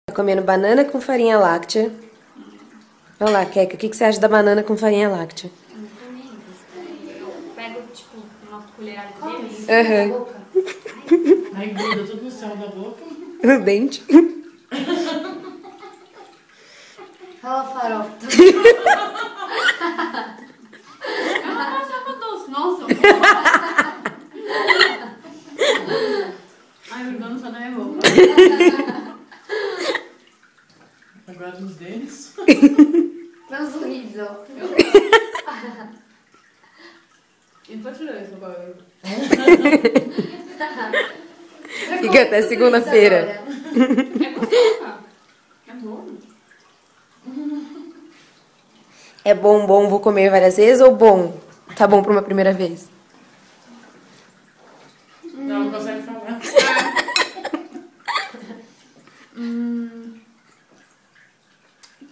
Tá comendo banana com farinha láctea. Olha lá, Keka, o que você acha da banana com farinha láctea? Eu pego, tipo, uma colherada deles. Aham. Aí gruda tudo no céu da boca. No dente. Olha a farofa. Eu não passava doce, nossa. Ai, grudando só na minha boca. Agora nos dentes. Dá um sorriso. E pra tirar essa barulho. Fica até segunda-feira. É gostoso, é bom. É bom, vou comer várias vezes ou bom? Tá bom pra uma primeira vez? Não consegue falar.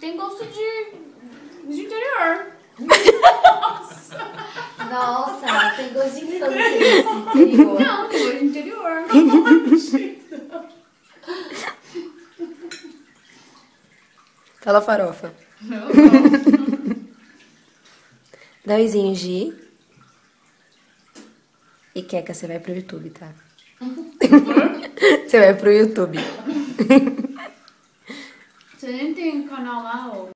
Tem gosto de interior. Nossa, tem gosto de interior. Não, tem gosto de interior. Fala farofa. Não. Dá um oizinho, Gi. E Keka, você vai pro YouTube, tá? Você vai pro YouTube. Você nem tem canal lá, ó.